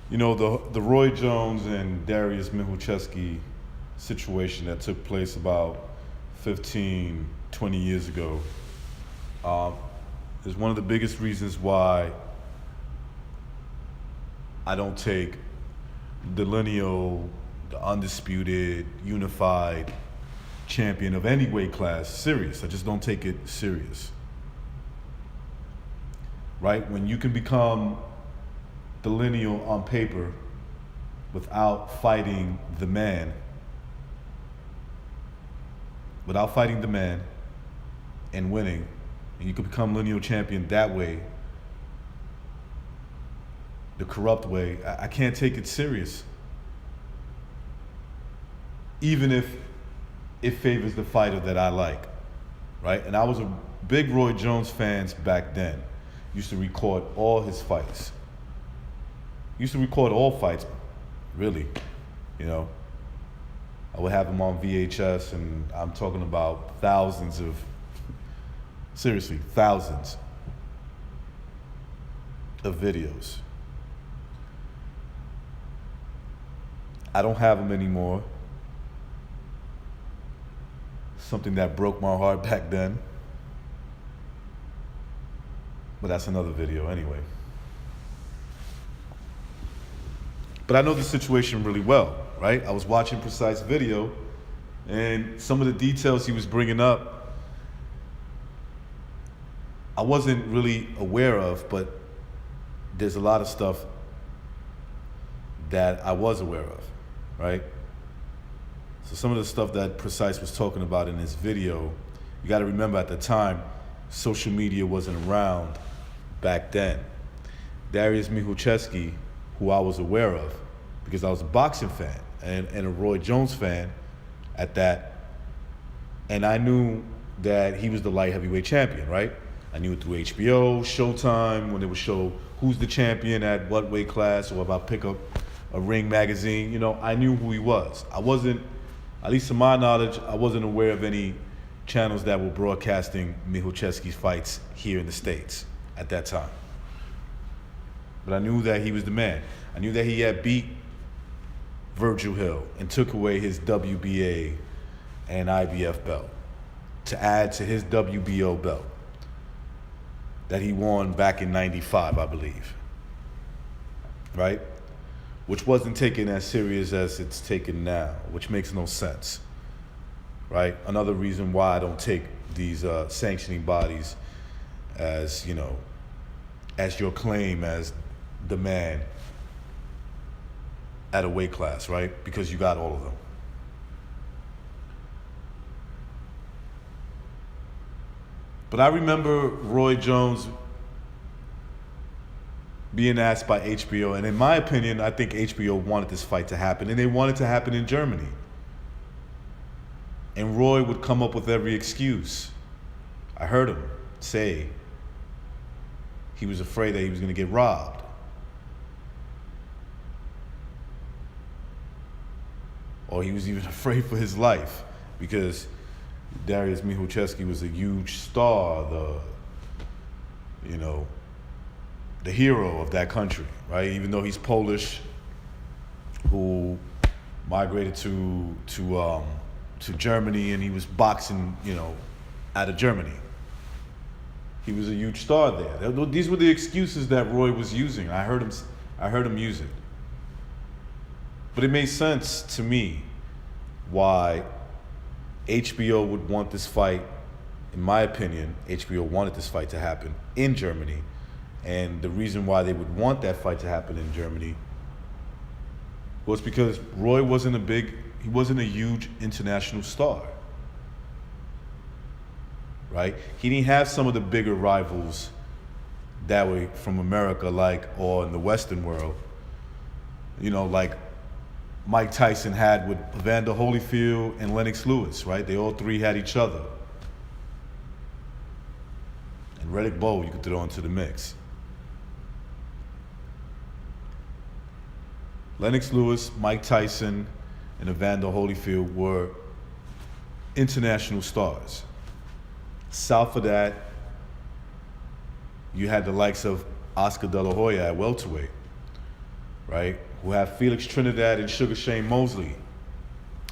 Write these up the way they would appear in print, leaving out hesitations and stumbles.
You know, the Roy Jones and Darius Mihulcheski situation that took place about 15, 20 years ago um, is one of the biggest reasons why I don't take the lineal, the undisputed, unified champion of any weight class serious. I just don't take it serious. Right? When you can become the lineal on paper without fighting the man, and winning, and you can become lineal champion that way, the corrupt way, I can't take it serious. Even if it favors the fighter that I like, right? And I was a big Roy Jones fan back then. Used to record all his fights. Used to record all fights, really, you know. I would have him on VHS, and I'm talking about seriously, thousands of videos. I don't have them anymore. Something that broke my heart back then. But that's another video anyway. But I know the situation really well, right? I was watching Precise video, and some of the details he was bringing up, I wasn't really aware of, but there's a lot of stuff that I was aware of, right? So some of the stuff that Precise was talking about in his video, you got to remember at the time, social media wasn't around back then. Darius Mihulcheski, who I was aware of, because I was a boxing fan and a Roy Jones fan at that, and I knew that he was the light heavyweight champion, right? I knew it through HBO, Showtime, when they would show who's the champion at what weight class, or if I pick up a Ring magazine, you know, I knew who he was. I wasn't, at least to my knowledge, I wasn't aware of any channels that were broadcasting Mihulcheski's fights here in the States at that time. But I knew that he was the man. I knew that he had beat Virgil Hill and took away his WBA and IBF belt to add to his WBO belt that he won back in '95, I believe, right? Which wasn't taken as serious as it's taken now, which makes no sense, right? Another reason why I don't take these sanctioning bodies as, you know, as your claim as the man at a weight class, right? Because you got all of them. But I remember Roy Jones being asked by HBO, and in my opinion, I think HBO wanted this fight to happen, and they wanted it to happen in Germany. And Roy would come up with every excuse. I heard him say he was afraid that he was going to get robbed. Or he was even afraid for his life, because Darius Mihulcheski was a huge star, the hero of that country, right? Even though he's Polish, who migrated to Germany, and he was boxing, out of Germany. He was a huge star there. These were the excuses that Roy was using. I heard him use it. But it made sense to me why HBO would want this fight. In my opinion, HBO wanted this fight to happen in Germany. And the reason why they would want that fight to happen in Germany was because Roy wasn't a huge international star, right? He didn't have some of the bigger rivals that were from America, or in the Western world, like Mike Tyson had with Evander Holyfield and Lennox Lewis, right? They all three had each other. And Riddick Bowe, you could throw into the mix. Lennox Lewis, Mike Tyson, and Evander Holyfield were international stars. South of that, you had the likes of Oscar De La Hoya at welterweight. right? Who had Felix Trinidad and Sugar Shane Mosley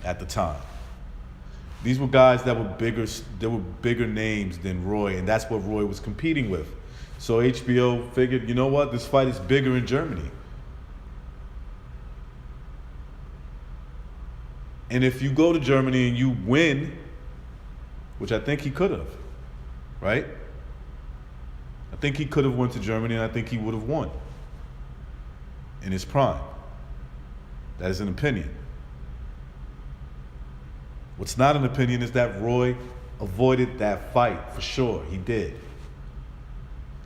at the time. These were guys that were bigger. They were bigger names than Roy, and that's what Roy was competing with. So HBO figured, you know what? This fight is bigger in Germany. And if you go to Germany and you win, which I think he could have, right? I think he could have went to Germany, and I think he would have won in his prime. That is an opinion. What's not an opinion is that Roy avoided that fight for sure. He did.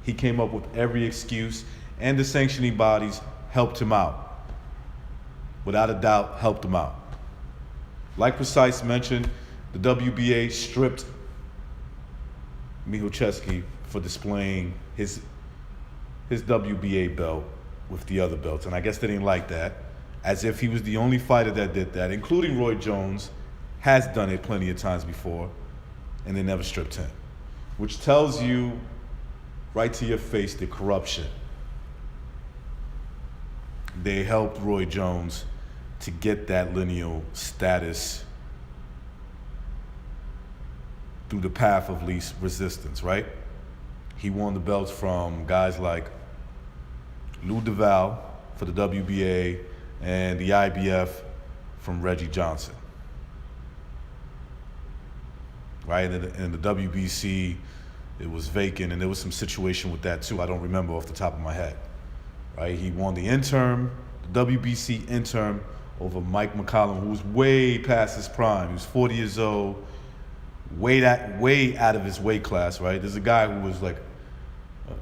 He came up with every excuse, and the sanctioning bodies helped him out. Without a doubt, helped him out. Like Precise mentioned, the WBA stripped Michałowski for displaying his WBA belt with the other belts. And I guess they didn't like that, as if he was the only fighter that did that, including Roy Jones, has done it plenty of times before, and they never stripped him. Which tells you right to your face the corruption. They helped Roy Jones to get that lineal status through the path of least resistance, right? He won the belts from guys like Lou DeVal for the WBA and the IBF from Reggie Johnson. Right, and the WBC, it was vacant, and there was some situation with that too. I don't remember off the top of my head. Right, he won the interim, the WBC interim over Mike McCollum, who was way past his prime. He was 40 years old, way out of his weight class. Right, there's a guy who was like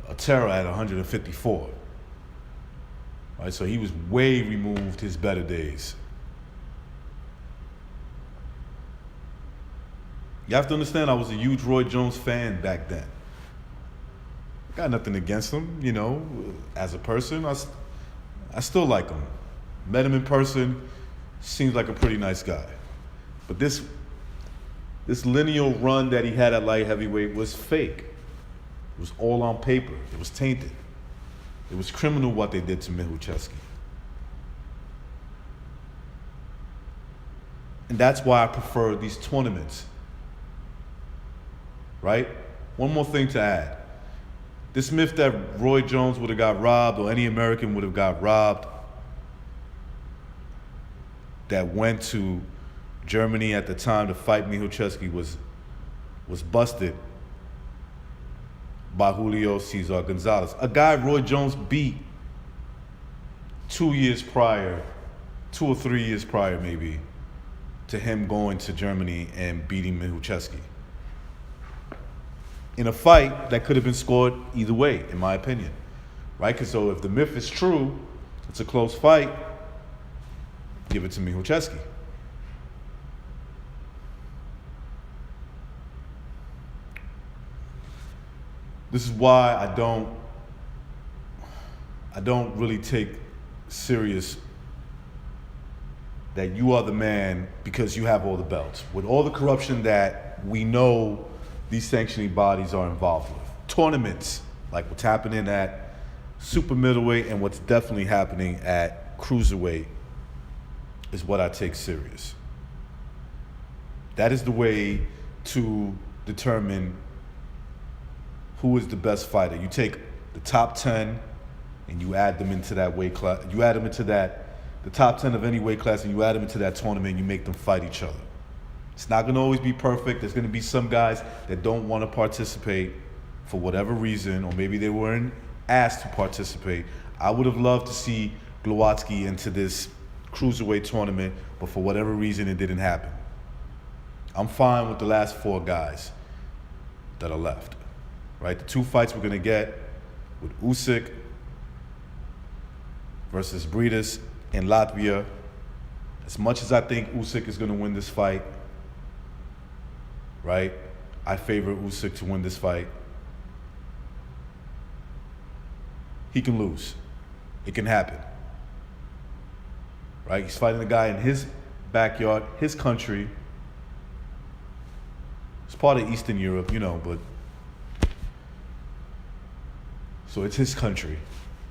a terror at 154. Right, so he was way removed his better days. You have to understand, I was a huge Roy Jones fan back then. Got nothing against him, you know, as a person. I still like him. Met him in person, seems like a pretty nice guy. But this lineal run that he had at light heavyweight was fake. It was all on paper. It was tainted. It was criminal what they did to Michałowski. And that's why I prefer these tournaments. Right? One more thing to add. This myth that Roy Jones would have got robbed, or any American would have got robbed, that went to Germany at the time to fight Michałowski was busted by Julio Cesar Gonzalez, a guy Roy Jones beat 2 years prior, 2 or 3 years prior maybe, to him going to Germany and beating Michałowski. In a fight that could have been scored either way, in my opinion, right? Because so if the myth is true, it's a close fight, give it to Michałowski. This is why I don't really take serious that you are the man because you have all the belts. With all the corruption that we know these sanctioning bodies are involved with. Tournaments, like what's happening at super middleweight and what's definitely happening at cruiserweight, is what I take serious. That is the way to determine who is the best fighter. You take the top 10 and you add them into that weight class. You add them into the top 10 of any weight class, and you add them into that tournament and you make them fight each other. It's not going to always be perfect. There's going to be some guys that don't want to participate for whatever reason, or maybe they weren't asked to participate. I would have loved to see Glowacki into this cruiserweight tournament, but for whatever reason, it didn't happen. I'm fine with the last 4 guys that are left, right? The 2 fights we're going to get with Usyk versus Briedis in Latvia. As much as I think Usyk is going to win this fight, right? I favor Usyk to win this fight. He can lose. It can happen. Right? He's fighting a guy in his backyard, his country. It's part of Eastern Europe, you know, but so it's his country.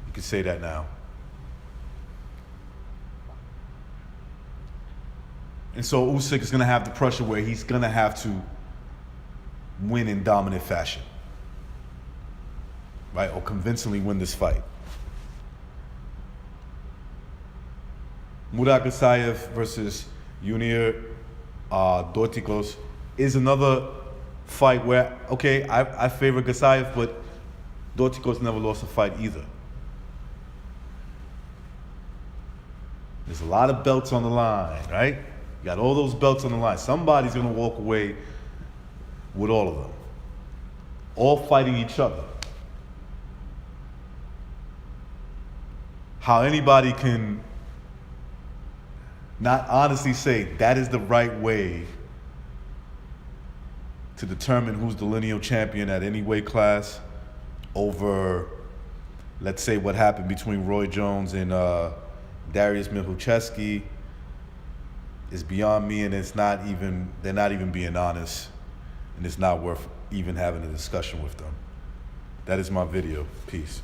You can say that now. And so Usyk is going to have the pressure where he's going to have to win in dominant fashion, right? Or convincingly win this fight. Murat Gasayev versus Junior Dorticos is another fight where, okay, I favor Gasayev, but Dorticos never lost a fight either. There's a lot of belts on the line, right? You got all those belts on the line. Somebody's going to walk away with all of them, all fighting each other. How anybody can not honestly say that is the right way to determine who's the lineal champion at any weight class over, let's say, what happened between Roy Jones and Dariusz Michałowski is beyond me, and they're not even being honest, and it's not worth even having a discussion with them. That is my video. Peace.